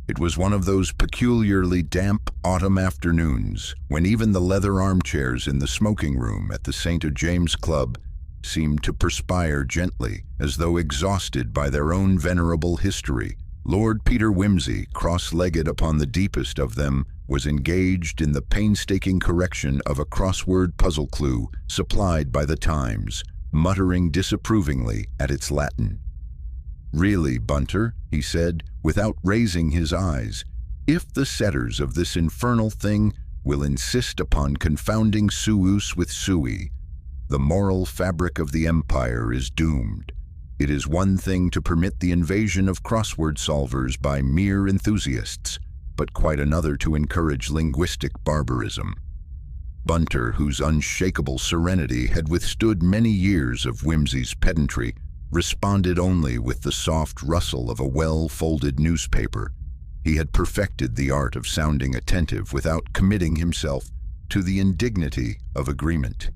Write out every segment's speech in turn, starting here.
It was one of those peculiarly damp autumn afternoons when even the leather armchairs in the smoking room at the St. James Club seemed to perspire gently, as though exhausted by their own venerable history. Lord Peter Wimsey, cross-legged upon the deepest of them, was engaged in the painstaking correction of a crossword puzzle clue supplied by the Times, muttering disapprovingly at its Latin. "Really, Bunter," he said, without raising his eyes, "if the setters of this infernal thing will insist upon confounding suus with sui, the moral fabric of the empire is doomed. It is one thing to permit the invasion of crossword solvers by mere enthusiasts, but quite another to encourage linguistic barbarism." Bunter, whose unshakable serenity had withstood many years of Wimsey's pedantry, responded only with the soft rustle of a well-folded newspaper. He had perfected the art of sounding attentive without committing himself to the indignity of agreement.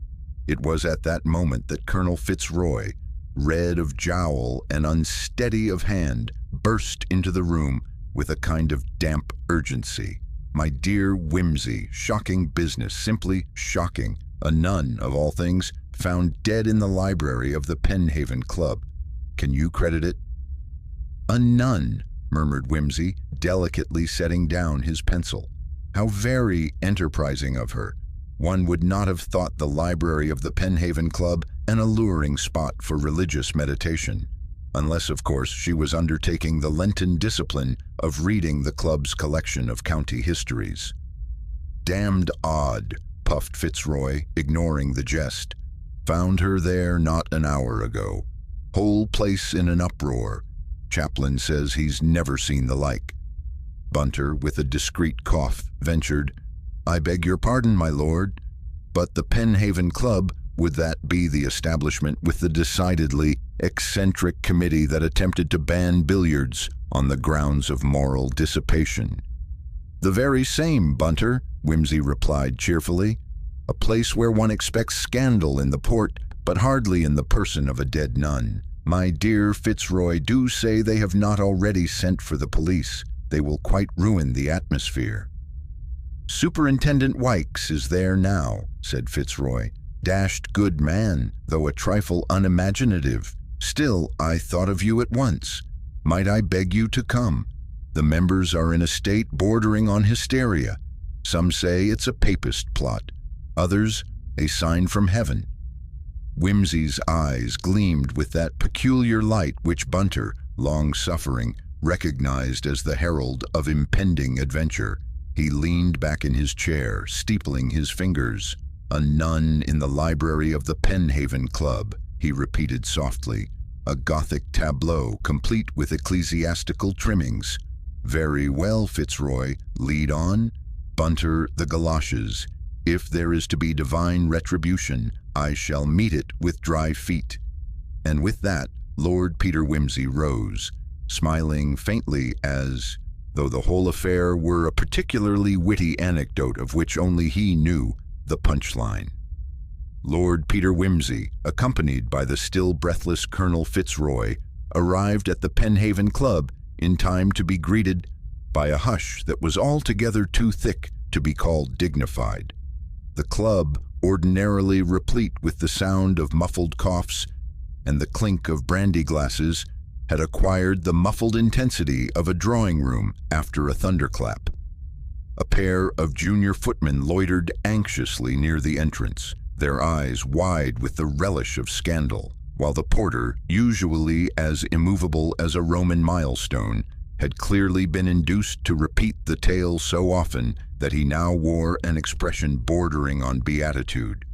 It was at that moment that Colonel Fitzroy, red of jowl and unsteady of hand, burst into the room with a kind of damp urgency. "My dear Wimsey, shocking business, simply shocking. A nun, of all things, found dead in the library of the Penhaven Club. Can you credit it?" "A nun," murmured Wimsey, delicately setting down his pencil. "How very enterprising of her. One would not have thought the library of the Penhaven Club an alluring spot for religious meditation, unless, of course, she was undertaking the Lenten discipline of reading the club's collection of county histories." "Damned odd," puffed Fitzroy, ignoring the jest. "Found her there not an hour ago. Whole place in an uproar. Chaplain says he's never seen the like." Bunter, with a discreet cough, ventured, "I beg your pardon, my lord, but the Penhaven Club, would that be the establishment with the decidedly eccentric committee that attempted to ban billiards on the grounds of moral dissipation?" "The very same, Bunter," Wimsey replied cheerfully. "A place where one expects scandal in the port, but hardly in the person of a dead nun. My dear Fitzroy, do say they have not already sent for the police. They will quite ruin the atmosphere." "Superintendent Wykes is there now," said Fitzroy. "Dashed good man, though a trifle unimaginative. Still, I thought of you at once. Might I beg you to come? The members are in a state bordering on hysteria. Some say it's a papist plot, others a sign from heaven." Wimsey's eyes gleamed with that peculiar light which Bunter, long-suffering, recognized as the herald of impending adventure. He leaned back in his chair, steepling his fingers. "A nun in the library of the Penhaven Club," he repeated softly. "A Gothic tableau, complete with ecclesiastical trimmings. Very well, Fitzroy, lead on. Bunter, the galoshes. If there is to be divine retribution, I shall meet it with dry feet." And with that, Lord Peter Wimsey rose, smiling faintly as though the whole affair were a particularly witty anecdote of which only he knew the punchline. Lord Peter Wimsey, accompanied by the still breathless Colonel Fitzroy, arrived at the Penhaven Club in time to be greeted by a hush that was altogether too thick to be called dignified. The club, ordinarily replete with the sound of muffled coughs and the clink of brandy glasses, had acquired the muffled intensity of a drawing room after a thunderclap. A pair of junior footmen loitered anxiously near the entrance, their eyes wide with the relish of scandal, while the porter, usually as immovable as a Roman milestone, had clearly been induced to repeat the tale so often that he now wore an expression bordering on beatitude.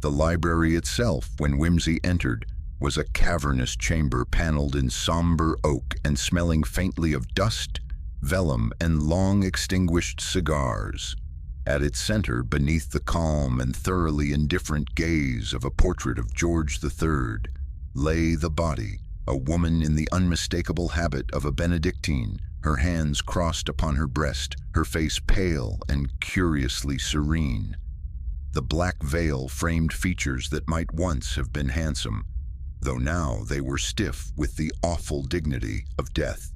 The library itself, when Wimsey entered, was a cavernous chamber paneled in somber oak and smelling faintly of dust, vellum, and long-extinguished cigars. At its center, beneath the calm and thoroughly indifferent gaze of a portrait of George III, lay the body, a woman in the unmistakable habit of a Benedictine, her hands crossed upon her breast, her face pale and curiously serene. The black veil framed features that might once have been handsome, though now they were stiff with the awful dignity of death.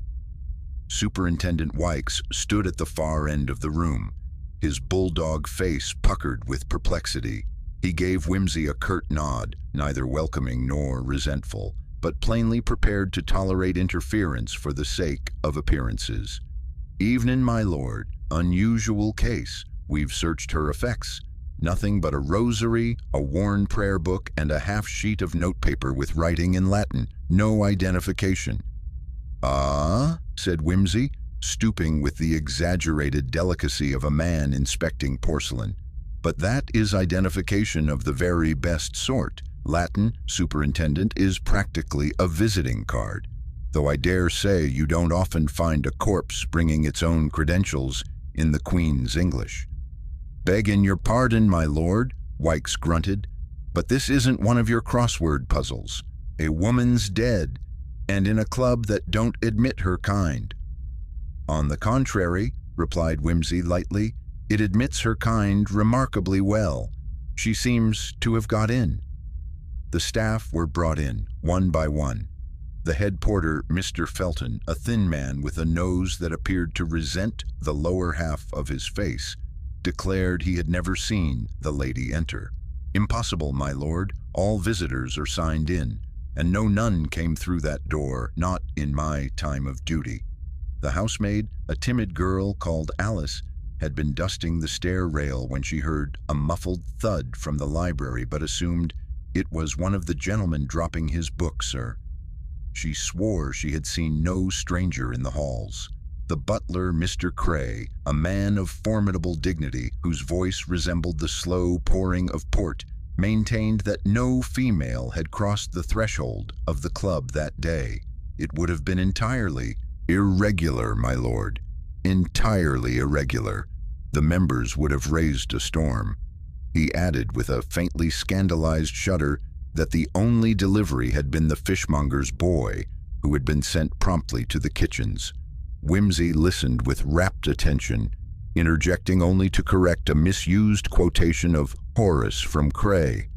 Superintendent Wykes stood at the far end of the room, his bulldog face puckered with perplexity. He gave Whimsy a curt nod, neither welcoming nor resentful, but plainly prepared to tolerate interference for the sake of appearances. "Evening, my lord. Unusual case. We've searched her effects. Nothing but a rosary, a worn prayer book, and a half-sheet of notepaper with writing in Latin. No identification." "Ah?" said Whimsy, stooping with the exaggerated delicacy of a man inspecting porcelain. "But that is identification of the very best sort. Latin, Superintendent, is practically a visiting card, though I dare say you don't often find a corpse bringing its own credentials in the Queen's English." "Begging your pardon, my lord," Wykes grunted, "but this isn't one of your crossword puzzles. A woman's dead, and in a club that don't admit her kind." "On the contrary," replied Whimsy lightly, "it admits her kind remarkably well. She seems to have got in." The staff were brought in, one by one. The head porter, Mr. Felton, a thin man with a nose that appeared to resent the lower half of his face, declared he had never seen the lady enter. "Impossible, my lord. All visitors are signed in, and no nun came through that door, not in my time of duty." The housemaid, a timid girl called Alice, had been dusting the stair rail when she heard a muffled thud from the library, but assumed it was one of the gentlemen dropping his book, sir. She swore she had seen no stranger in the halls. The butler, Mr. Cray, a man of formidable dignity, whose voice resembled the slow pouring of port, maintained that no female had crossed the threshold of the club that day. It would have been entirely irregular, my lord. Entirely irregular. The members would have raised a storm. He added with a faintly scandalized shudder that the only delivery had been the fishmonger's boy, who had been sent promptly to the kitchens. Whimsy listened with rapt attention, interjecting only to correct a misused quotation of Horace from Cray,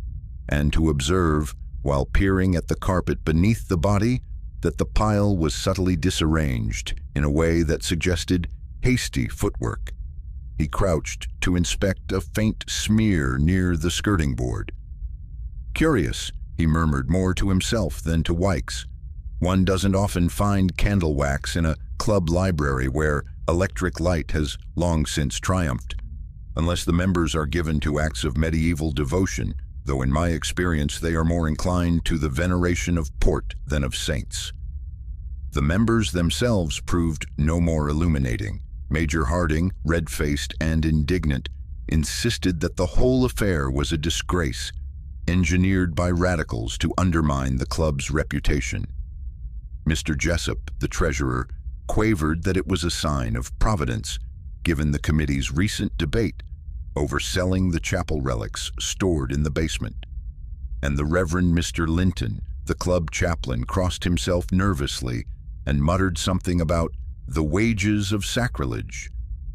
and to observe, while peering at the carpet beneath the body, that the pile was subtly disarranged in a way that suggested hasty footwork. He crouched to inspect a faint smear near the skirting board. "Curious," he murmured more to himself than to Wykes. "One doesn't often find candle wax in a club library where electric light has long since triumphed, unless the members are given to acts of medieval devotion, though in my experience they are more inclined to the veneration of port than of saints." The members themselves proved no more illuminating. Major Harding, red-faced and indignant, insisted that the whole affair was a disgrace, engineered by radicals to undermine the club's reputation. Mr. Jessup, the treasurer, quavered that it was a sign of providence, given the committee's recent debate over selling the chapel relics stored in the basement. And the Reverend Mr. Linton, the club chaplain, crossed himself nervously and muttered something about the wages of sacrilege,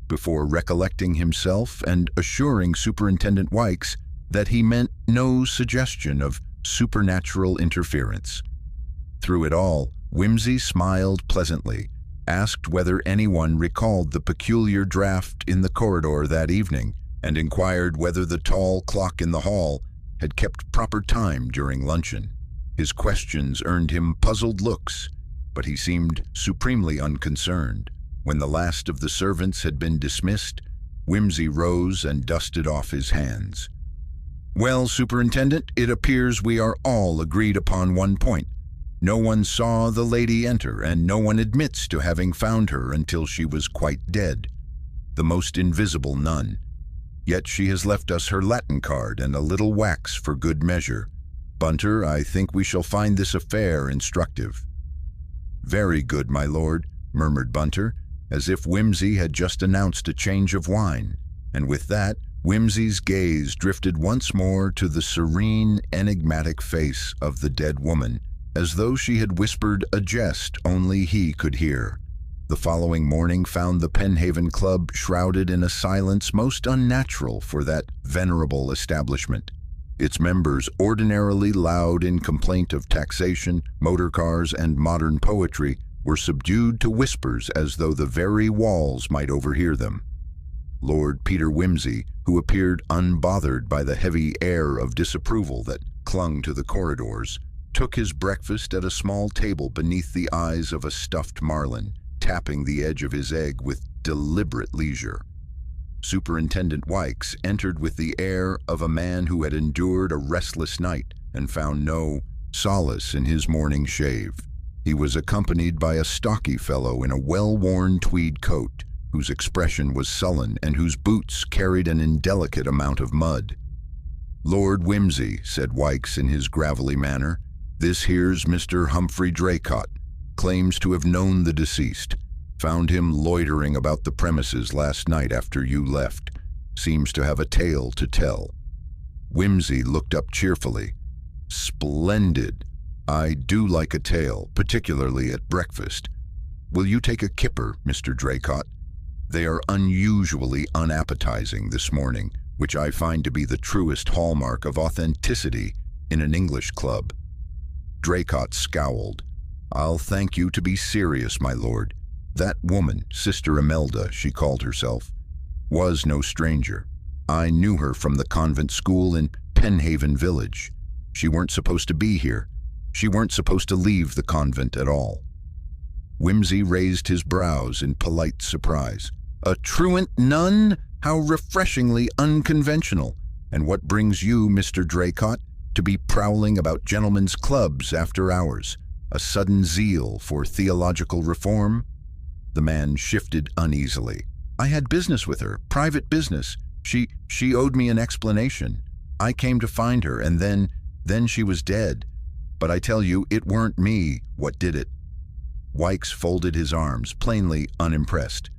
before recollecting himself and assuring Superintendent Wykes that he meant no suggestion of supernatural interference. Through it all, Whimsy smiled pleasantly, asked whether anyone recalled the peculiar draught in the corridor that evening, and inquired whether the tall clock in the hall had kept proper time during luncheon. His questions earned him puzzled looks, but he seemed supremely unconcerned. When the last of the servants had been dismissed, Whimsy rose and dusted off his hands. "Well, Superintendent, it appears we are all agreed upon one point. No one saw the lady enter, and no one admits to having found her until she was quite dead. The most invisible nun. Yet she has left us her Latin card and a little wax for good measure. Bunter, I think we shall find this affair instructive." "Very good, my lord," murmured Bunter, as if Whimsy had just announced a change of wine, and with that, Whimsy's gaze drifted once more to the serene, enigmatic face of the dead woman, as though she had whispered a jest only he could hear. The following morning found the Penhaven Club shrouded in a silence most unnatural for that venerable establishment. Its members, ordinarily loud in complaint of taxation, motor cars, and modern poetry, were subdued to whispers as though the very walls might overhear them. Lord Peter Wimsey, who appeared unbothered by the heavy air of disapproval that clung to the corridors, took his breakfast at a small table beneath the eyes of a stuffed marlin, tapping the edge of his egg with deliberate leisure. Superintendent Wykes entered with the air of a man who had endured a restless night and found no solace in his morning shave. He was accompanied by a stocky fellow in a well-worn tweed coat, whose expression was sullen and whose boots carried an indelicate amount of mud. "Lord Wimsey," said Wykes in his gravelly manner, "this here's Mr. Humphrey Draycott, claims to have known the deceased. Found him loitering about the premises last night after you left. Seems to have a tale to tell." Wimsey looked up cheerfully. "Splendid. I do like a tale, particularly at breakfast. Will you take a kipper, Mr. Draycott? They are unusually unappetizing this morning, which I find to be the truest hallmark of authenticity in an English club." Draycott scowled. "I'll thank you to be serious, my lord. That woman, Sister Imelda, she called herself, was no stranger. I knew her from the convent school in Penhaven village. She weren't supposed to be here. She weren't supposed to leave the convent at all." Wimsey raised his brows in polite surprise. "A truant nun? How refreshingly unconventional. And what brings you, Mr. Draycott, to be prowling about gentlemen's clubs after hours? A sudden zeal for theological reform?" The man shifted uneasily. "I had business with her, private business. She owed me an explanation. I came to find her, and then she was dead. But I tell you, it weren't me what did it." Wykes folded his arms, plainly unimpressed.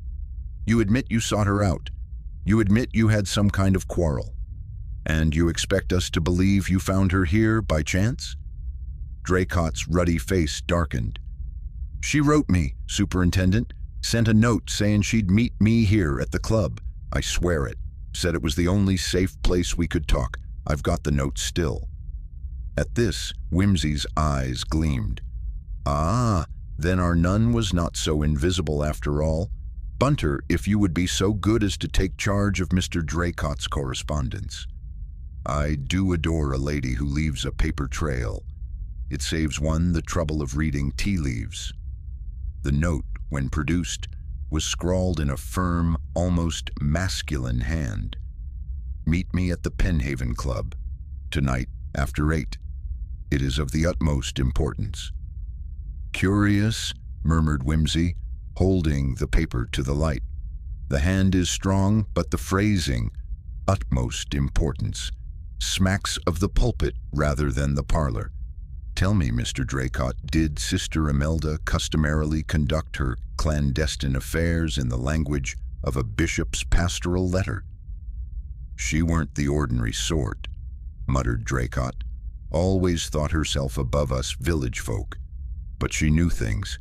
"You admit you sought her out. You admit you had some kind of quarrel. And you expect us to believe you found her here by chance?" Draycott's ruddy face darkened. "She wrote me, Superintendent. Sent a note saying she'd meet me here at the club. I swear it. Said it was the only safe place we could talk. I've got the note still." At this, Wimsey's eyes gleamed. "Ah, then our nun was not so invisible after all. Bunter, if you would be so good as to take charge of Mr. Draycott's correspondence. I do adore a lady who leaves a paper trail. It saves one the trouble of reading tea leaves." The note, when produced, was scrawled in a firm, almost masculine hand. "Meet me at the Penhaven Club. Tonight, after 8. It is of the utmost importance." "Curious," murmured Wimsey, holding the paper to the light. "The hand is strong, but the phrasing, utmost importance, smacks of the pulpit rather than the parlor. Tell me, Mr. Draycott, did Sister Imelda customarily conduct her clandestine affairs in the language of a bishop's pastoral letter?" "She weren't the ordinary sort," muttered Draycott. "Always thought herself above us village folk. But she knew things.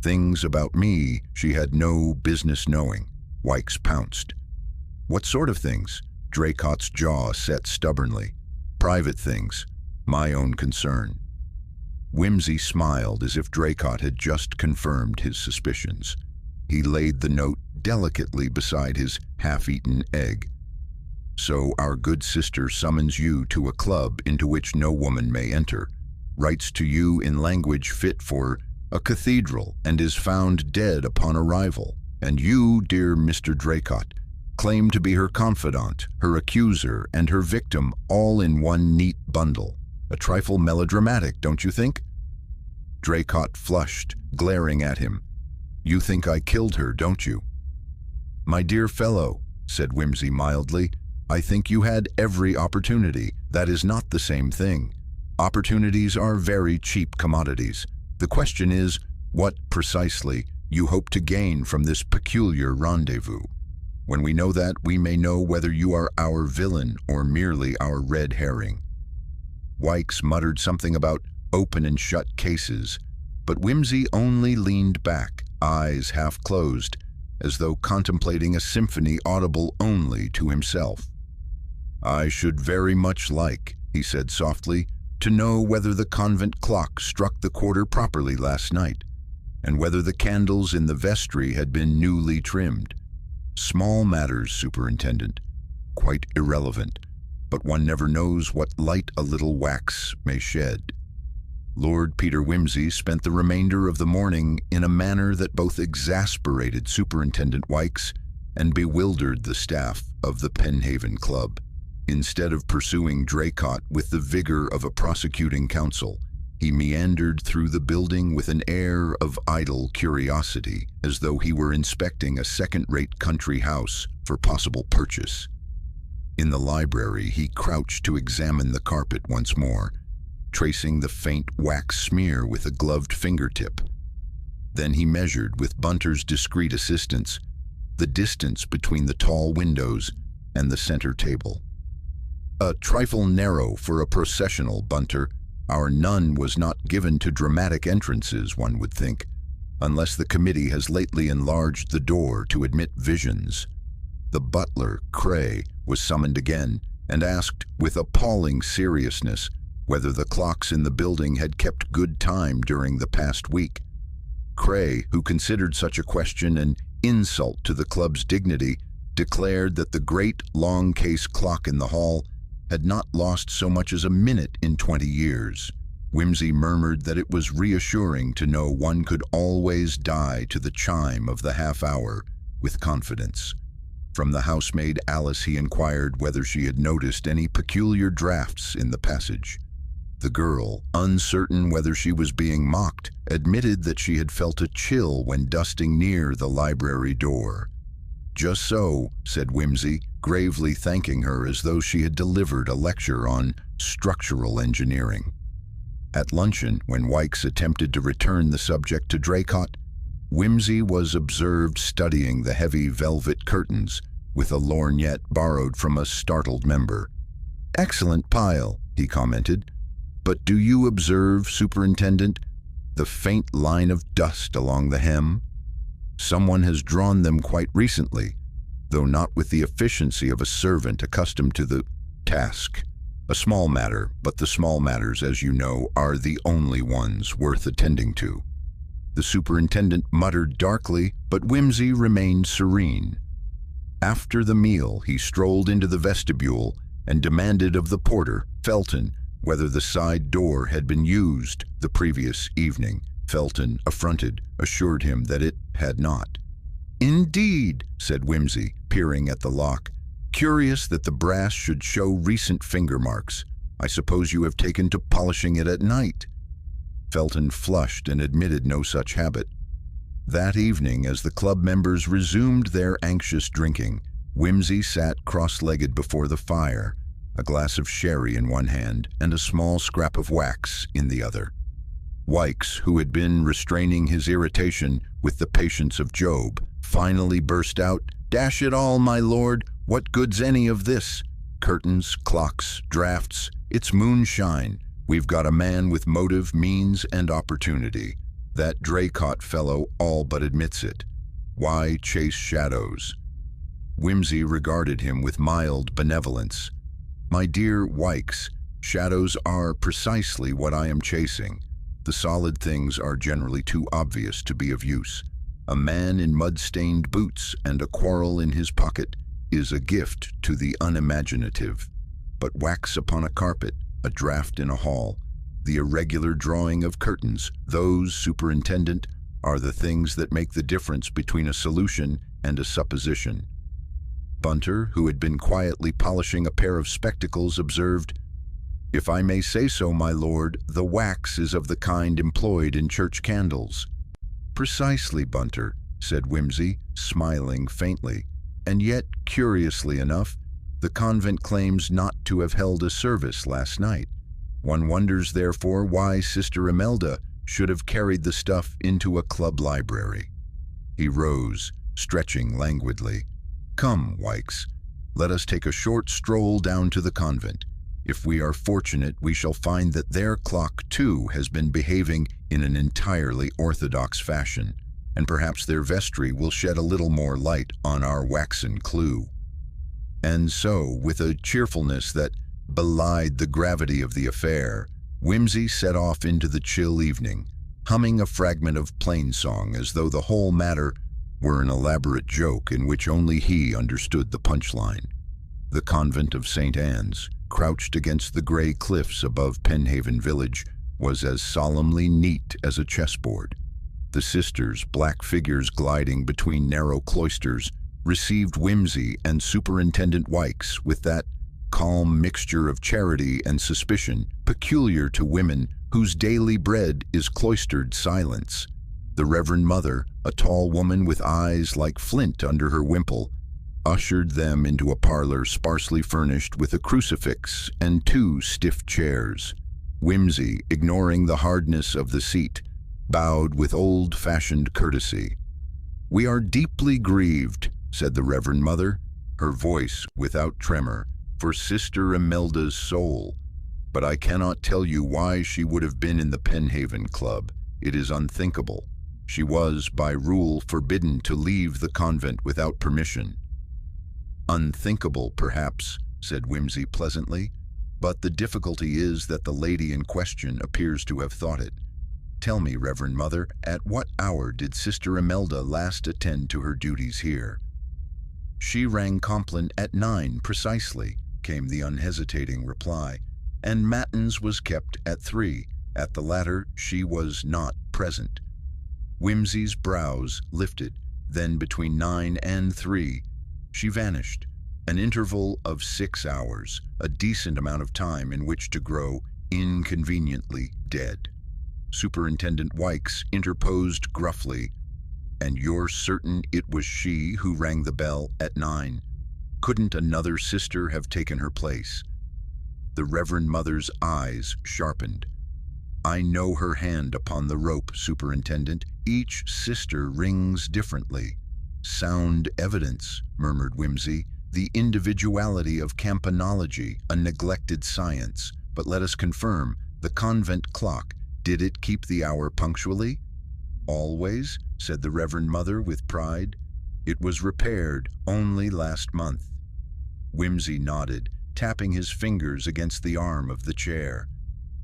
Things about me she had no business knowing." Wykes pounced. "What sort of things?" Draycott's jaw set stubbornly. "Private things. My own concern." Wimsey smiled as if Draycott had just confirmed his suspicions. He laid the note delicately beside his half-eaten egg. "So our good sister summons you to a club into which no woman may enter, writes to you in language fit for a cathedral, and is found dead upon arrival. And you, dear Mr. Draycott, claim to be her confidant, her accuser, and her victim all in one neat bundle. A trifle melodramatic, don't you think?" Draycott flushed, glaring at him. "You think I killed her, don't you?" "My dear fellow," said Wimsey mildly, "I think you had every opportunity. That is not the same thing. Opportunities are very cheap commodities. The question is, what, precisely, you hope to gain from this peculiar rendezvous. When we know that, we may know whether you are our villain or merely our red herring." Wykes muttered something about open and shut cases, but Wimsey only leaned back, eyes half closed, as though contemplating a symphony audible only to himself. "I should very much like," he said softly, "to know whether the convent clock struck the quarter properly last night. and whether the candles in the vestry had been newly trimmed. Small matters, Superintendent. Quite irrelevant, but one never knows what light a little wax may shed. Lord Peter Wimsey spent the remainder of the morning in a manner that both exasperated Superintendent Wykes and bewildered the staff of the Penhaven Club. Instead of pursuing Draycott with the vigor of a prosecuting counsel, he meandered through the building with an air of idle curiosity, as though he were inspecting a second-rate country house for possible purchase. In the library, he crouched to examine the carpet once more, tracing the faint wax smear with a gloved fingertip. Then he measured, with Bunter's discreet assistance, the distance between the tall windows and the center table. A trifle narrow for a processional, Bunter. Our nun was not given to dramatic entrances, one would think, unless the committee has lately enlarged the door to admit visions. The butler, Cray, was summoned again and asked with appalling seriousness whether the clocks in the building had kept good time during the past week. Cray, who considered such a question an insult to the club's dignity, declared that the great long-case clock in the hall had not lost so much as a minute in 20 years. Wimsey murmured that it was reassuring to know one could always die to the chime of the half-hour with confidence. From the housemaid Alice he inquired whether she had noticed any peculiar drafts in the passage. The girl, uncertain whether she was being mocked, admitted that she had felt a chill when dusting near the library door. "Just so," said Wimsey, gravely thanking her as though she had delivered a lecture on structural engineering. At luncheon, when Wykes attempted to return the subject to Draycott, Wimsey was observed studying the heavy velvet curtains with a lorgnette borrowed from a startled member. "Excellent pile," he commented. "But do you observe, Superintendent, the faint line of dust along the hem? Someone has drawn them quite recently, though not with the efficiency of a servant accustomed to the task. A small matter, but the small matters, as you know, are the only ones worth attending to." The superintendent muttered darkly, but Wimsey remained serene. After the meal, he strolled into the vestibule and demanded of the porter, Felton, whether the side door had been used the previous evening. Felton, affronted, assured him that it had not. "Indeed," said Wimsey, peering at the lock. "Curious that the brass should show recent finger marks. I suppose you have taken to polishing it at night." Felton flushed and admitted no such habit. That evening, as the club members resumed their anxious drinking, Wimsey sat cross-legged before the fire, a glass of sherry in one hand and a small scrap of wax in the other. Wykes, who had been restraining his irritation with the patience of Job, finally burst out, "Dash it all, my lord, what good's any of this? Curtains, clocks, drafts, it's moonshine. We've got a man with motive, means, and opportunity. That Draycott fellow all but admits it. Why chase shadows?" Wimsey regarded him with mild benevolence. "My dear Wykes, shadows are precisely what I am chasing. The solid things are generally too obvious to be of use. A man in mud-stained boots and a quarrel in his pocket is a gift to the unimaginative. But wax upon a carpet, a draft in a hall, the irregular drawing of curtains, those, Superintendent, are the things that make the difference between a solution and a supposition." Bunter, who had been quietly polishing a pair of spectacles, observed, "If I may say so, my lord, the wax is of the kind employed in church candles." "Precisely, Bunter," said Wimsey, smiling faintly. "And yet, curiously enough, the convent claims not to have held a service last night. One wonders, therefore, why Sister Imelda should have carried the stuff into a club library." He rose, stretching languidly. "Come, Wykes, let us take a short stroll down to the convent. If we are fortunate, we shall find that their clock, too, has been behaving in an entirely orthodox fashion, and perhaps their vestry will shed a little more light on our waxen clue." And so, with a cheerfulness that belied the gravity of the affair, Wimsey set off into the chill evening, humming a fragment of plain song as though the whole matter were an elaborate joke in which only he understood the punchline. The convent of St. Anne's, crouched against the gray cliffs above Penhaven village, was as solemnly neat as a chessboard. The sisters, black figures gliding between narrow cloisters, received Whimsy and Superintendent Wykes with that calm mixture of charity and suspicion peculiar to women whose daily bread is cloistered silence. The Reverend Mother, a tall woman with eyes like flint under her wimple, ushered them into a parlor sparsely furnished with a crucifix and 2 stiff chairs. Whimsy, ignoring the hardness of the seat, bowed with old-fashioned courtesy. "We are deeply grieved," said the Reverend Mother, her voice without tremor, "for Sister Imelda's soul. But I cannot tell you why she would have been in the Penhaven Club. It is unthinkable. She was, by rule, forbidden to leave the convent without permission." "Unthinkable, perhaps," said Whimsy pleasantly, "but the difficulty is that the lady in question appears to have thought it. Tell me, Reverend Mother, at what hour did Sister Imelda last attend to her duties here?" "She rang Compline at 9 precisely," came the unhesitating reply, "and Matins was kept at 3. At the latter she was not present." Whimsy's brows lifted. Then between 9 and 3, she vanished. An interval of 6 hours, a decent amount of time in which to grow inconveniently dead. Superintendent Wykes interposed gruffly, "And you're certain it was she who rang the bell at 9? Couldn't another sister have taken her place?" The Reverend Mother's eyes sharpened. "I know her hand upon the rope, Superintendent. Each sister rings differently." "Sound evidence," murmured Whimsy. "The individuality of campanology, a neglected science. But let us confirm, the convent clock, did it keep the hour punctually?" "Always," said the Reverend Mother with pride. "It was repaired only last month." Whimsy nodded, tapping his fingers against the arm of the chair.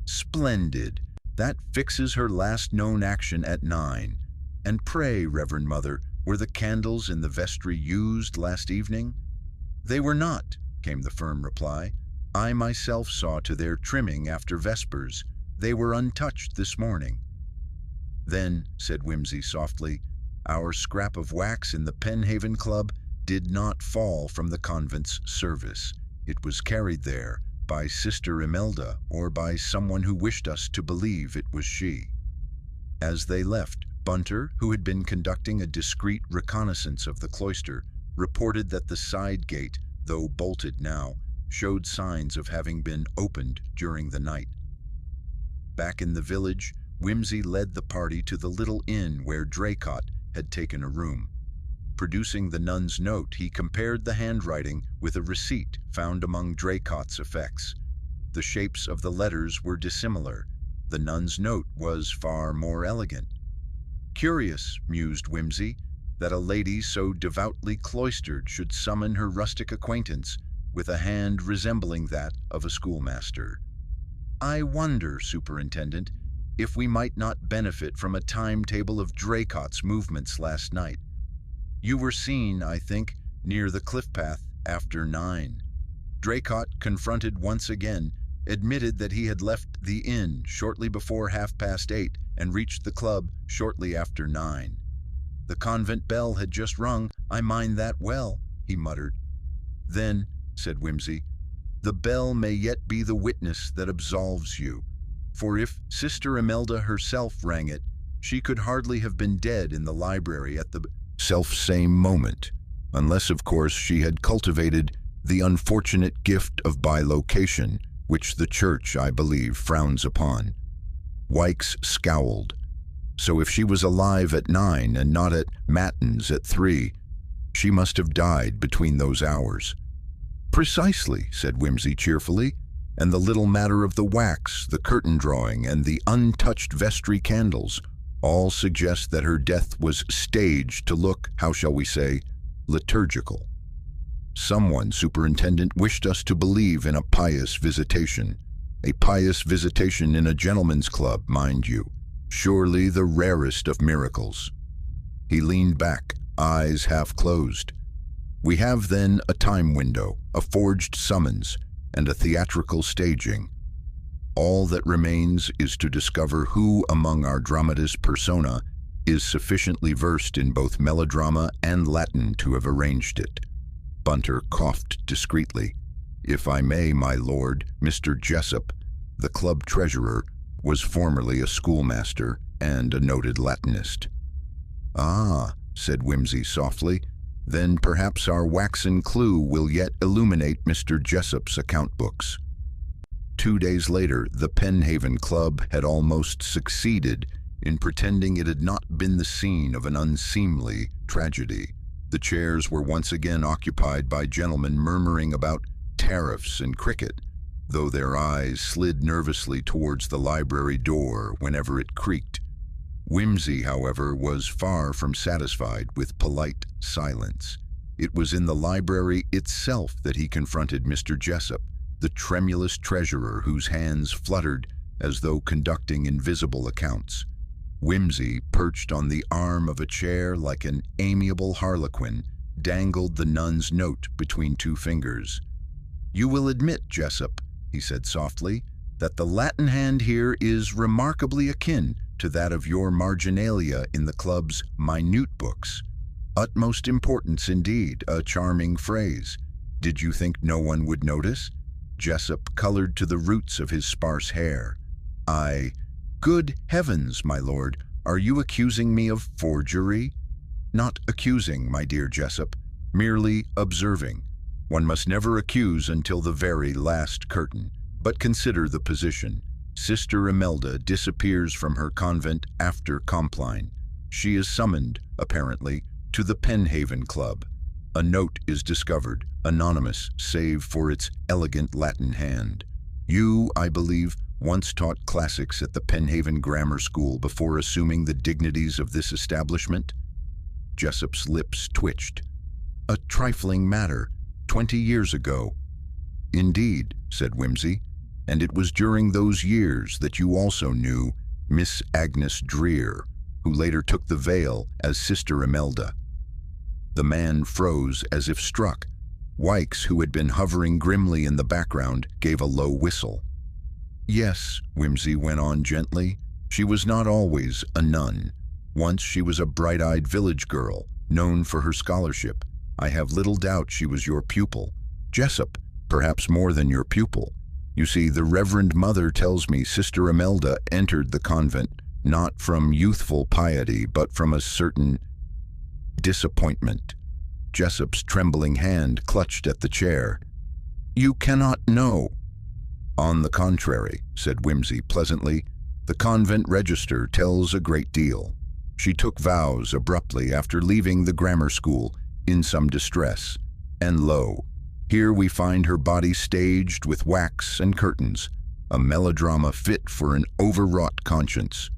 "Splendid. That fixes her last known action at 9. And pray, Reverend Mother, were the candles in the vestry used last evening?" "They were not," came the firm reply. "I myself saw to their trimming after vespers. They were untouched this morning." "Then," said Whimsy softly, "our scrap of wax in the Penhaven Club did not fall from the convent's service. It was carried there by Sister Imelda, or by someone who wished us to believe it was she." As they left, Bunter, who had been conducting a discreet reconnaissance of the cloister, reported that the side gate, though bolted now, showed signs of having been opened during the night. Back in the village, Whimsy led the party to the little inn where Draycott had taken a room. Producing the nun's note, he compared the handwriting with a receipt found among Draycott's effects. The shapes of the letters were dissimilar. The nun's note was far more elegant. "Curious," mused Whimsy, "that a lady so devoutly cloistered should summon her rustic acquaintance with a hand resembling that of a schoolmaster. I wonder, Superintendent, if we might not benefit from a timetable of Draycott's movements last night. You were seen, I think, near the cliff path after 9. Draycott, confronted once again, admitted that he had left the inn shortly before 8:30 and reached the club shortly after 9. The convent bell had just rung. I mind that well," he muttered. "Then," said Whimsy, "the bell may yet be the witness that absolves you. For if Sister Imelda herself rang it, she could hardly have been dead in the library at the self-same moment, unless, of course, she had cultivated the unfortunate gift of bilocation, which the Church, I believe, frowns upon." Wykes scowled. "So if she was alive at 9 and not at matins at 3, she must have died between those hours." "Precisely," said Whimsy cheerfully, "and the little matter of the wax, the curtain drawing, and the untouched vestry candles all suggest that her death was staged to look, how shall we say, liturgical. Someone, Superintendent, wished us to believe in a pious visitation. A pious visitation in a gentleman's club, mind you. Surely the rarest of miracles. He leaned back, eyes half closed. We have then a time window, a forged summons, and a theatrical staging. All that remains is to discover who among our dramatis persona is sufficiently versed in both melodrama and Latin to have arranged it. Bunter coughed discreetly. If I may, my lord, Mr. Jessup, the club treasurer, was formerly a schoolmaster and a noted Latinist. Ah, said Whimsy softly, then perhaps our waxen clue will yet illuminate Mr. Jessup's account books. 2 days later, the Penhaven Club had almost succeeded in pretending it had not been the scene of an unseemly tragedy. The chairs were once again occupied by gentlemen murmuring about tariffs and cricket, though their eyes slid nervously towards the library door whenever it creaked. Whimsy, however, was far from satisfied with polite silence. It was in the library itself that he confronted Mr. Jessup, the tremulous treasurer whose hands fluttered as though conducting invisible accounts. Whimsy, perched on the arm of a chair like an amiable harlequin, dangled the nun's note between 2 fingers. "You will admit, Jessup," he said softly, "that the Latin hand here is remarkably akin to that of your marginalia in the club's minute books. Utmost importance indeed, a charming phrase. Did you think no one would notice?" Jessup colored to the roots of his sparse hair. Good heavens, my lord, are you accusing me of forgery?" "Not accusing, my dear Jessup, merely observing. One must never accuse until the very last curtain. But consider the position. Sister Imelda disappears from her convent after Compline. She is summoned, apparently, to the Penhaven Club. A note is discovered, anonymous save for its elegant Latin hand. You, I believe, once taught classics at the Penhaven Grammar School before assuming the dignities of this establishment?" Jessup's lips twitched. "A trifling matter, 20 years ago." "Indeed," said Whimsy, "and it was during those years that you also knew Miss Agnes Dreer, who later took the veil as Sister Imelda." The man froze as if struck. Wykes, who had been hovering grimly in the background, gave a low whistle. "Yes," Whimsy went on gently, "she was not always a nun. Once she was a bright-eyed village girl, known for her scholarship. I have little doubt she was your pupil. Jessup, perhaps more than your pupil. You see, the Reverend Mother tells me Sister Imelda entered the convent not from youthful piety, but from a certain disappointment." Jessup's trembling hand clutched at the chair. "You cannot know." "On the contrary," said Whimsy pleasantly, "the convent register tells a great deal. She took vows abruptly after leaving the grammar school in some distress, and lo, here we find her body staged with wax and curtains, a melodrama fit for an overwrought conscience.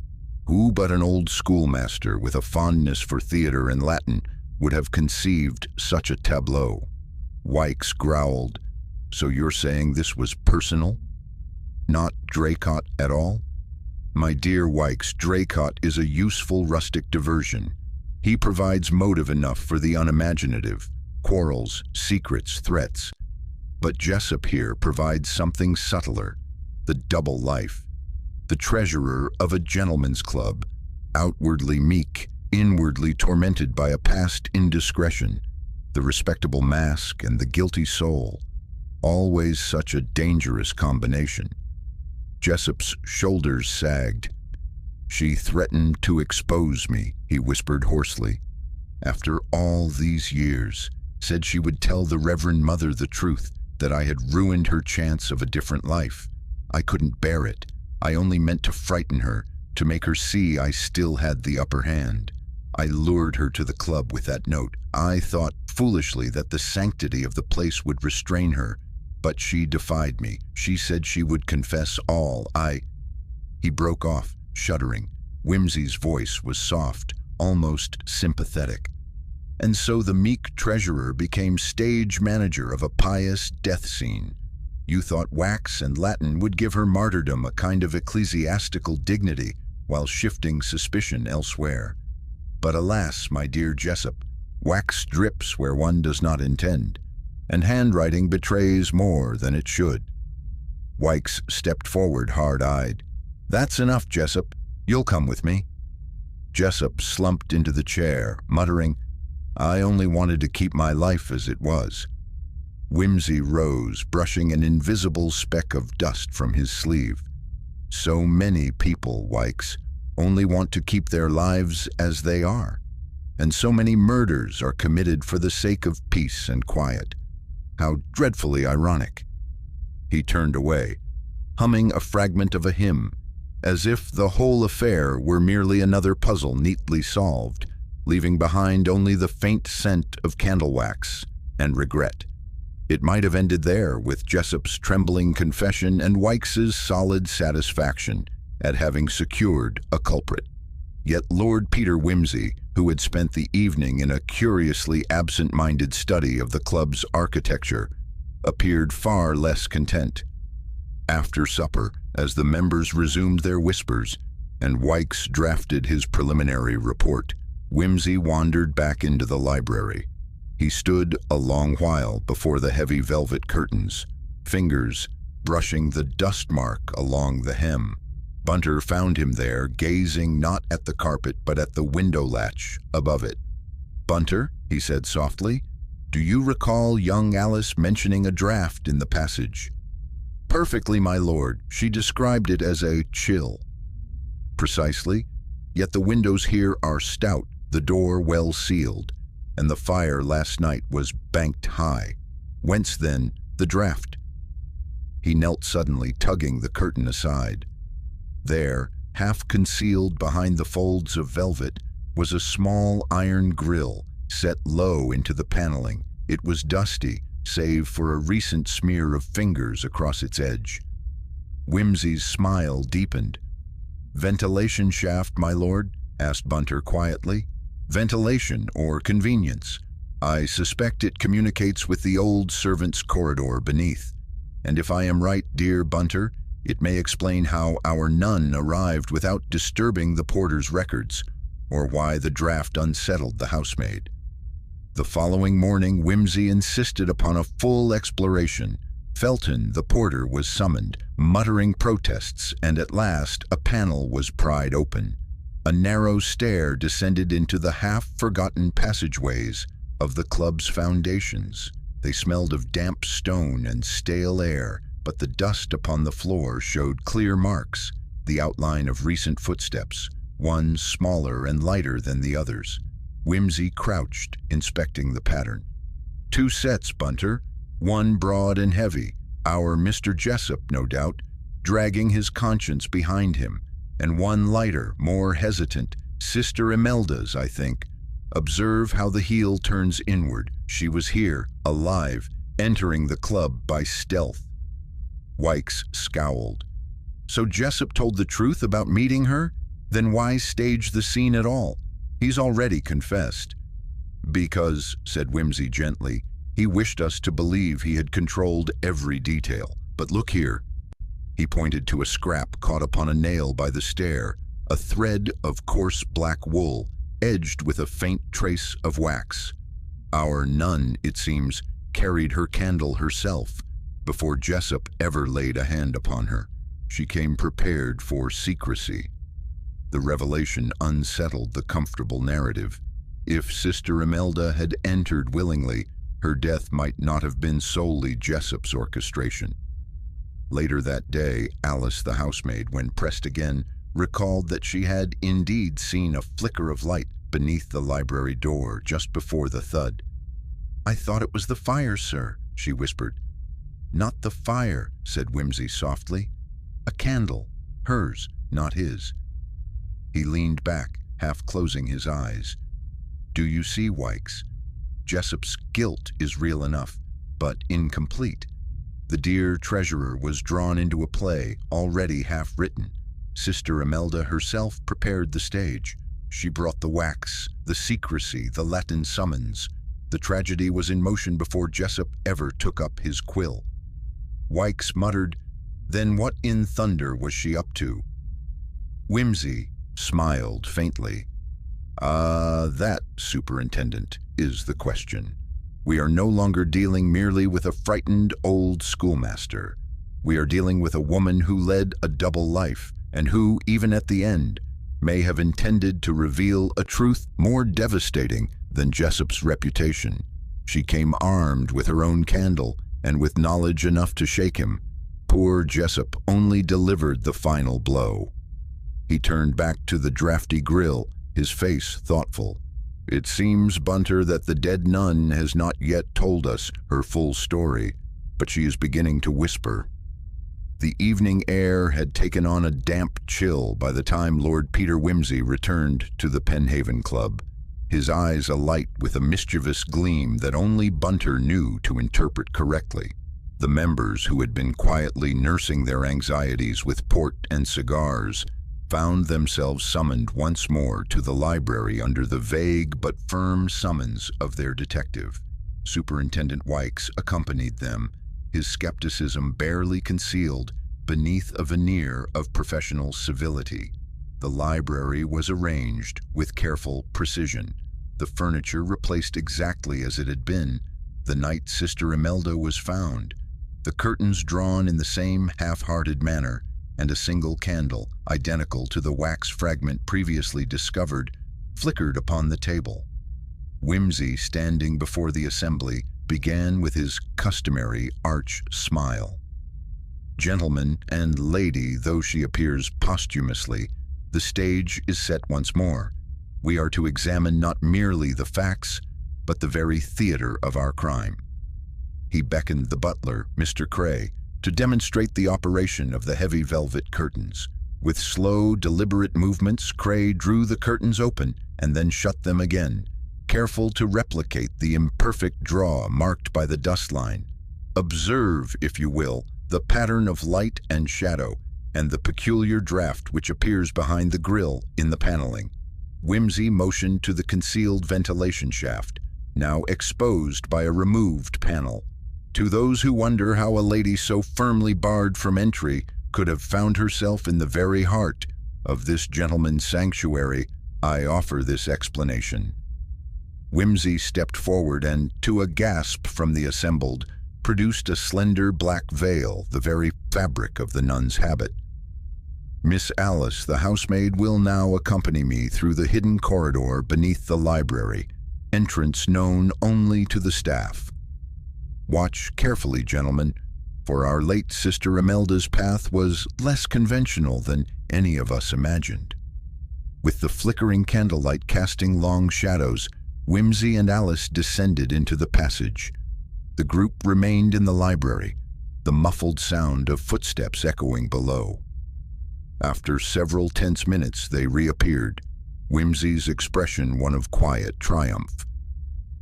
Who but an old schoolmaster with a fondness for theater and Latin would have conceived such a tableau?" Wykes growled. "So you're saying this was personal? Not Draycott at all?" "My dear Wykes, Draycott is a useful rustic diversion. He provides motive enough for the unimaginative, quarrels, secrets, threats. But Jessup here provides something subtler, the double life. The treasurer of a gentleman's club, outwardly meek, inwardly tormented by a past indiscretion, the respectable mask and the guilty soul. Always such a dangerous combination." Jessup's shoulders sagged. "She threatened to expose me," he whispered hoarsely. "After all these years, said she would tell the Reverend Mother the truth, that I had ruined her chance of a different life. I couldn't bear it. I only meant to frighten her, to make her see I still had the upper hand. I lured her to the club with that note. I thought foolishly that the sanctity of the place would restrain her, but she defied me. She said she would confess all. He broke off, shuddering. Whimsy's voice was soft, almost sympathetic. "And so the meek treasurer became stage manager of a pious death scene. You thought wax and Latin would give her martyrdom a kind of ecclesiastical dignity, while shifting suspicion elsewhere. But alas, my dear Jessup, wax drips where one does not intend, and handwriting betrays more than it should. Wykes stepped forward hard-eyed. "That's enough, Jessup. You'll come with me." Jessup slumped into the chair, muttering, "I only wanted to keep my life as it was." Whimsy rose, brushing an invisible speck of dust from his sleeve. "So many people, Wykes, only want to keep their lives as they are, and so many murders are committed for the sake of peace and quiet. How dreadfully ironic." He turned away, humming a fragment of a hymn, as if the whole affair were merely another puzzle neatly solved, leaving behind only the faint scent of candle wax and regret. It might have ended there, with Jessup's trembling confession and Wykes's solid satisfaction at having secured a culprit. Yet Lord Peter Wimsey, who had spent the evening in a curiously absent-minded study of the club's architecture, appeared far less content. After supper, as the members resumed their whispers and Wykes drafted his preliminary report, Wimsey wandered back into the library. He stood a long while before the heavy velvet curtains, fingers brushing the dust mark along the hem. Bunter found him there, gazing not at the carpet but at the window latch above it. "Bunter," he said softly, "do you recall young Alice mentioning a draft in the passage?" "Perfectly, my lord. She described it as a chill." "Precisely. Yet the windows here are stout, the door well sealed, and the fire last night was banked high. Whence, then, the draught?" He knelt suddenly, tugging the curtain aside. There, half concealed behind the folds of velvet, was a small iron grill set low into the paneling. It was dusty, save for a recent smear of fingers across its edge. Wimsey's smile deepened. "Ventilation shaft, my lord?" asked Bunter quietly. "Ventilation or convenience. I suspect it communicates with the old servants' corridor beneath. And if I am right, dear Bunter, it may explain how our nun arrived without disturbing the porter's records, or why the draft unsettled the housemaid." The following morning, Wimsey insisted upon a full exploration. Felton, the porter, was summoned, muttering protests, and at last a panel was pried open. A narrow stair descended into the half-forgotten passageways of the club's foundations. They smelled of damp stone and stale air, but the dust upon the floor showed clear marks, the outline of recent footsteps, one smaller and lighter than the others. Wimsey crouched, inspecting the pattern. "Two sets, Bunter, one broad and heavy, our Mr. Jessup, no doubt, dragging his conscience behind him, and one lighter, more hesitant, Sister Imelda's, I think. Observe how the heel turns inward. She was here, alive, entering the club by stealth." Wykes scowled. "So Jessup told the truth about meeting her? Then why stage the scene at all? He's already confessed." "Because," said Wimsey gently, "he wished us to believe he had controlled every detail. But look here." He pointed to a scrap caught upon a nail by the stair, a thread of coarse black wool, edged with a faint trace of wax. "Our nun, it seems, carried her candle herself, before Jessup ever laid a hand upon her. She came prepared for secrecy." The revelation unsettled the comfortable narrative. If Sister Imelda had entered willingly, her death might not have been solely Jessup's orchestration. Later that day, Alice, the housemaid, when pressed again, recalled that she had indeed seen a flicker of light beneath the library door just before the thud. "I thought it was the fire, sir," she whispered. "Not the fire," said Wimsey softly. "A candle, hers, not his." He leaned back, half closing his eyes. "Do you see, Wykes? Jessup's guilt is real enough, but incomplete. The dear treasurer was drawn into a play already half written. Sister Imelda herself prepared the stage. She brought the wax, the secrecy, the Latin summons. The tragedy was in motion before Jessup ever took up his quill." Wykes muttered, "Then what in thunder was she up to?" "Wimsey," smiled faintly. That, Superintendent, is the question. We are no longer dealing merely with a frightened old schoolmaster. We are dealing with a woman who led a double life, and who, even at the end, may have intended to reveal a truth more devastating than Jessop's reputation. She came armed with her own candle, and with knowledge enough to shake him. Poor Jessop only delivered the final blow. He turned back to the drafty grill, his face thoughtful. It seems, Bunter, that the dead nun has not yet told us her full story, but she is beginning to whisper. The evening air had taken on a damp chill by the time Lord Peter Wimsey returned to the Penhaven Club, his eyes alight with a mischievous gleam that only Bunter knew to interpret correctly. The members, who had been quietly nursing their anxieties with port and cigars, found themselves summoned once more to the library under the vague but firm summons of their detective. Superintendent Wykes accompanied them, his skepticism barely concealed beneath a veneer of professional civility. The library was arranged with careful precision, the furniture replaced exactly as it had been the night Sister Imelda was found, the curtains drawn in the same half-hearted manner, and a single candle, identical to the wax fragment previously discovered, flickered upon the table. Wimsey, standing before the assembly, began with his customary arch smile. Gentlemen and lady, though she appears posthumously, the stage is set once more. We are to examine not merely the facts, but the very theater of our crime. He beckoned the butler, Mr. Cray, to demonstrate the operation of the heavy velvet curtains. With slow, deliberate movements, Cray drew the curtains open and then shut them again, careful to replicate the imperfect draw marked by the dust line. Observe, if you will, the pattern of light and shadow, and the peculiar draft which appears behind the grille in the paneling. Wimsey motioned to the concealed ventilation shaft, now exposed by a removed panel. To those who wonder how a lady so firmly barred from entry could have found herself in the very heart of this gentleman's sanctuary, I offer this explanation. Wimsey stepped forward and, to a gasp from the assembled, produced a slender black veil, the very fabric of the nun's habit. Miss Alice, the housemaid, will now accompany me through the hidden corridor beneath the library, entrance known only to the staff. Watch carefully, gentlemen, for our late Sister Imelda's path was less conventional than any of us imagined. With the flickering candlelight casting long shadows, Wimsey and Alice descended into the passage. The group remained in the library, the muffled sound of footsteps echoing below. After several tense minutes, they reappeared, Wimsey's expression one of quiet triumph.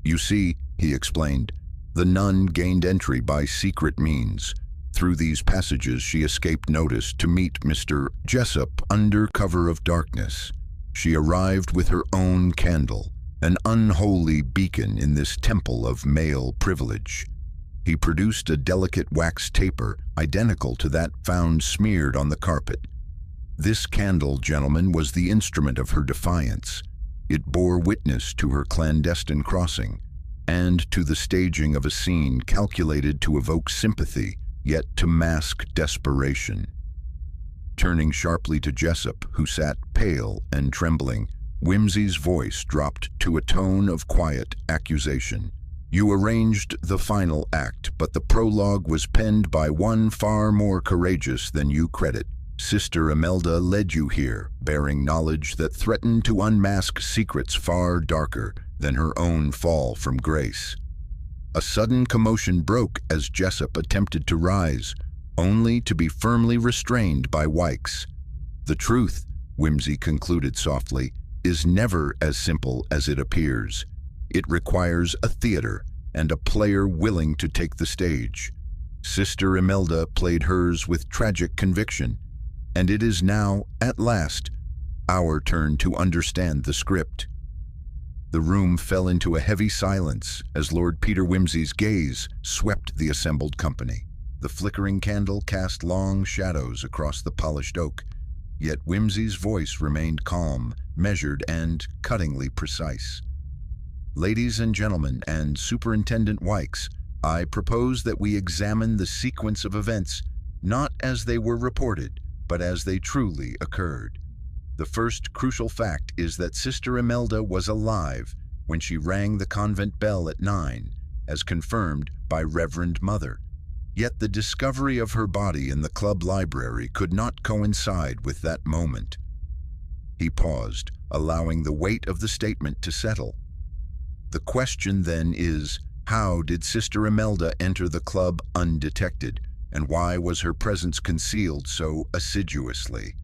You see, he explained, the nun gained entry by secret means. Through these passages she escaped notice to meet Mr. Jessop under cover of darkness. She arrived with her own candle, an unholy beacon in this temple of male privilege. He produced a delicate wax taper, identical to that found smeared on the carpet. This candle, gentlemen, was the instrument of her defiance. It bore witness to her clandestine crossing, and to the staging of a scene calculated to evoke sympathy, yet to mask desperation. Turning sharply to Jessop, who sat pale and trembling, Wimsey's voice dropped to a tone of quiet accusation. You arranged the final act, but the prologue was penned by one far more courageous than you credit. Sister Imelda led you here, bearing knowledge that threatened to unmask secrets far darker than her own fall from grace. A sudden commotion broke as Jessop attempted to rise, only to be firmly restrained by Wykes. The truth, Wimsey concluded softly, is never as simple as it appears. It requires a theater and a player willing to take the stage. Sister Imelda played hers with tragic conviction, and it is now, at last, our turn to understand the script. The room fell into a heavy silence as Lord Peter Wimsey's gaze swept the assembled company. The flickering candle cast long shadows across the polished oak, Yet Whimsy's voice remained calm, measured, and cuttingly precise. "Ladies and gentlemen, and Superintendent Wykes, I propose that we examine the sequence of events, not as they were reported, but as they truly occurred. The first crucial fact is that Sister Imelda was alive when she rang the convent bell at 9, as confirmed by Reverend Mother. Yet the discovery of her body in the club library could not coincide with that moment." He paused, allowing the weight of the statement to settle. "The question then is, how did Sister Imelda enter the club undetected, and why was her presence concealed so assiduously?"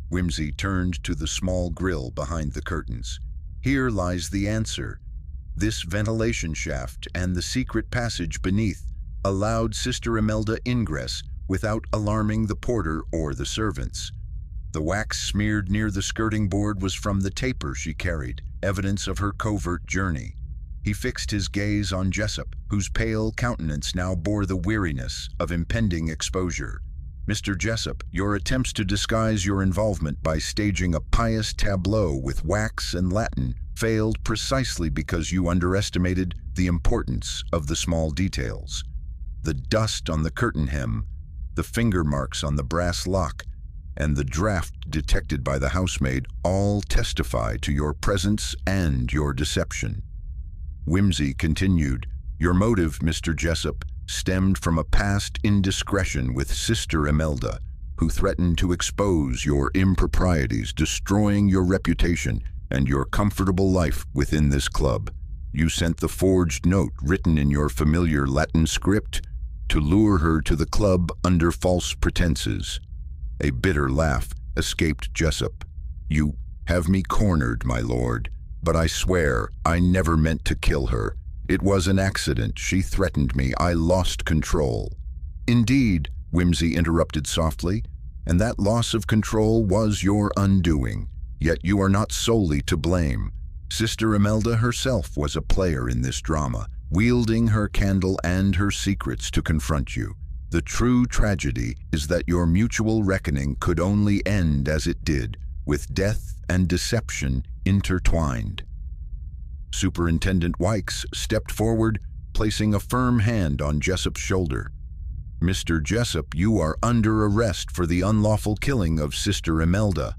Whimsy turned to the small grille behind the curtains. "Here lies the answer. This ventilation shaft and the secret passage beneath allowed Sister Imelda ingress without alarming the porter or the servants. The wax smeared near the skirting board was from the taper she carried, evidence of her covert journey." He fixed his gaze on Jessup, whose pale countenance now bore the weariness of impending exposure. "Mr. Jessup, your attempts to disguise your involvement by staging a pious tableau with wax and Latin failed precisely because you underestimated the importance of the small details. The dust on the curtain hem, the finger marks on the brass lock, and the draft detected by the housemaid all testify to your presence and your deception." Whimsy continued, "Your motive, Mr. Jessup, stemmed from a past indiscretion with Sister Imelda, who threatened to expose your improprieties, destroying your reputation and your comfortable life within this club. You sent the forged note written in your familiar Latin script to lure her to the club under false pretenses." A bitter laugh escaped Jessup. "You have me cornered, my lord, but I swear I never meant to kill her. It was an accident. She threatened me. I lost control." "Indeed," Whimsy interrupted softly, "and that loss of control was your undoing. Yet you are not solely to blame. Sister Imelda herself was a player in this drama, wielding her candle and her secrets to confront you. The true tragedy is that your mutual reckoning could only end as it did, with death and deception intertwined." Superintendent Wykes stepped forward, placing a firm hand on Jessup's shoulder. "Mr. Jessup, you are under arrest for the unlawful killing of Sister Imelda."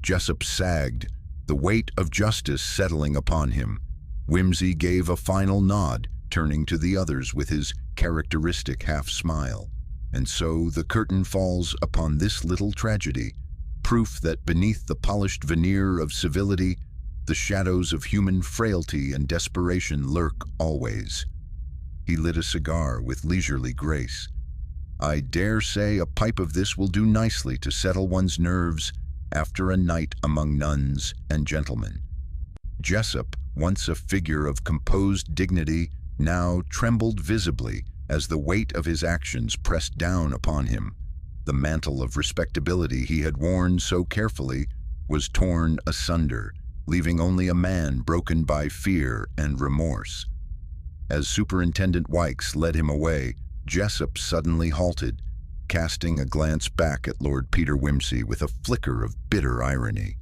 Jessup sagged, the weight of justice settling upon him. Whimsy gave a final nod, turning to the others with his characteristic half-smile. "And so the curtain falls upon this little tragedy, proof that beneath the polished veneer of civility, the shadows of human frailty and desperation lurk always." He lit a cigar with leisurely grace. "I dare say a pipe of this will do nicely to settle one's nerves after a night among nuns and gentlemen." Jessup, once a figure of composed dignity, now trembled visibly as the weight of his actions pressed down upon him. The mantle of respectability he had worn so carefully was torn asunder, leaving only a man broken by fear and remorse. As Superintendent Wykes led him away, Jessup suddenly halted, casting a glance back at Lord Peter Wimsey with a flicker of bitter irony.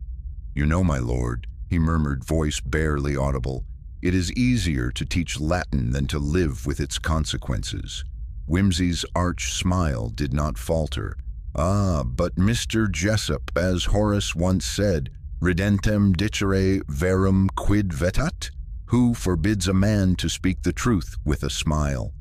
"You know, my lord," he murmured, voice barely audible, "it is easier to teach Latin than to live with its consequences." Wimsey's arch smile did not falter. "Ah, but Mr. Jessup, as Horace once said, ridentem dicere verum quid vetat? Who forbids a man to speak the truth with a smile?"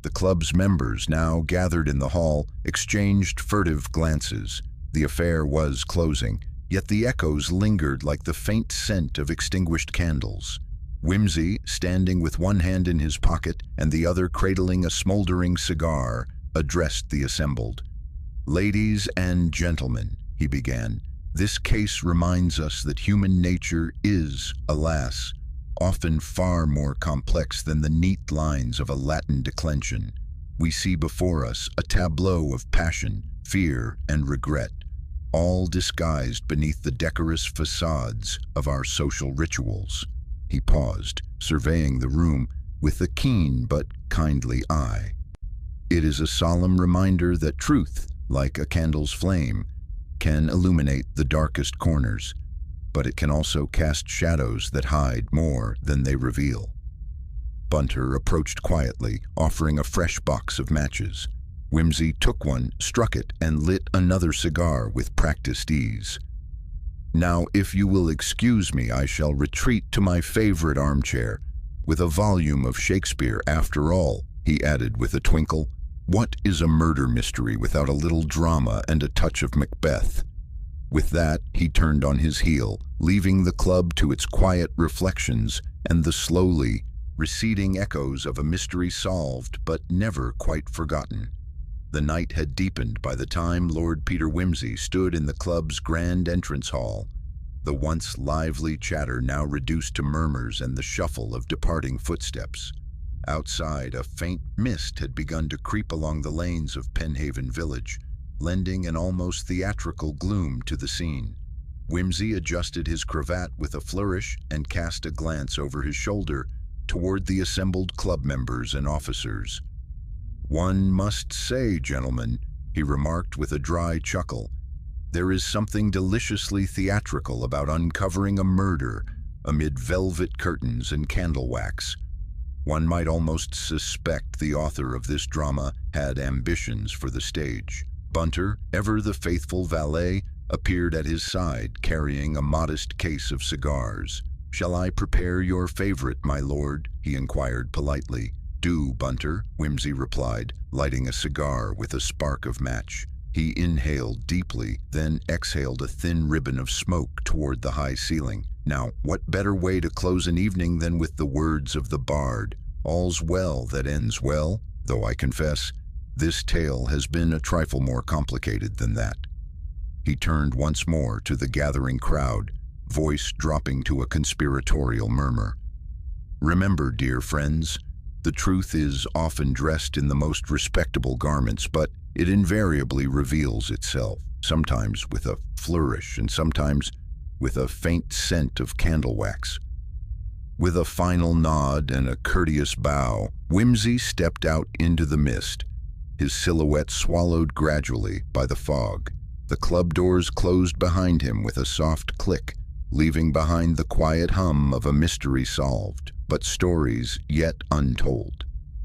The club's members, now gathered in the hall, exchanged furtive glances. The affair was closing, yet the echoes lingered like the faint scent of extinguished candles. Whimsy, standing with one hand in his pocket and the other cradling a smoldering cigar, addressed the assembled. "Ladies and gentlemen," he began, "this case reminds us that human nature is, alas, often far more complex than the neat lines of a Latin declension. We see before us a tableau of passion, fear, and regret, all disguised beneath the decorous facades of our social rituals." He paused, surveying the room with a keen but kindly eye. "It is a solemn reminder that truth, like a candle's flame, can illuminate the darkest corners, but it can also cast shadows that hide more than they reveal. Bunter approached quietly, offering a fresh box of matches. Whimsy took one, struck it, and lit another cigar with practiced ease. "Now, if you will excuse me, I shall retreat to my favorite armchair, with a volume of Shakespeare after all," he added with a twinkle. "What is a murder mystery without a little drama and a touch of Macbeth?" With that, he turned on his heel, leaving the club to its quiet reflections and the slowly receding echoes of a mystery solved but never quite forgotten. The night had deepened by the time Lord Peter Wimsey stood in the club's grand entrance hall, the once lively chatter now reduced to murmurs and the shuffle of departing footsteps. Outside, a faint mist had begun to creep along the lanes of Penhaven village, lending an almost theatrical gloom to the scene. Wimsey adjusted his cravat with a flourish and cast a glance over his shoulder toward the assembled club members and officers. "One must say, gentlemen," he remarked with a dry chuckle, "there is something deliciously theatrical about uncovering a murder amid velvet curtains and candle wax. One might almost suspect the author of this drama had ambitions for the stage." Bunter, ever the faithful valet, appeared at his side, carrying a modest case of cigars. "Shall I prepare your favorite, my lord?" he inquired politely. "Do, Bunter," Wimsey replied, lighting a cigar with a spark of match. He inhaled deeply, then exhaled a thin ribbon of smoke toward the high ceiling. Now, what better way to close an evening than with the words of the bard, "All's well that ends well," though I confess, this tale has been a trifle more complicated than that. He turned once more to the gathering crowd, voice dropping to a conspiratorial murmur. "Remember, dear friends, the truth is often dressed in the most respectable garments, but it invariably reveals itself, sometimes with a flourish and sometimes with a faint scent of candle wax." With a final nod and a courteous bow, Wimsey stepped out into the mist, his silhouette swallowed gradually by the fog. The club doors closed behind him with a soft click, leaving behind the quiet hum of a mystery solved, but stories yet untold.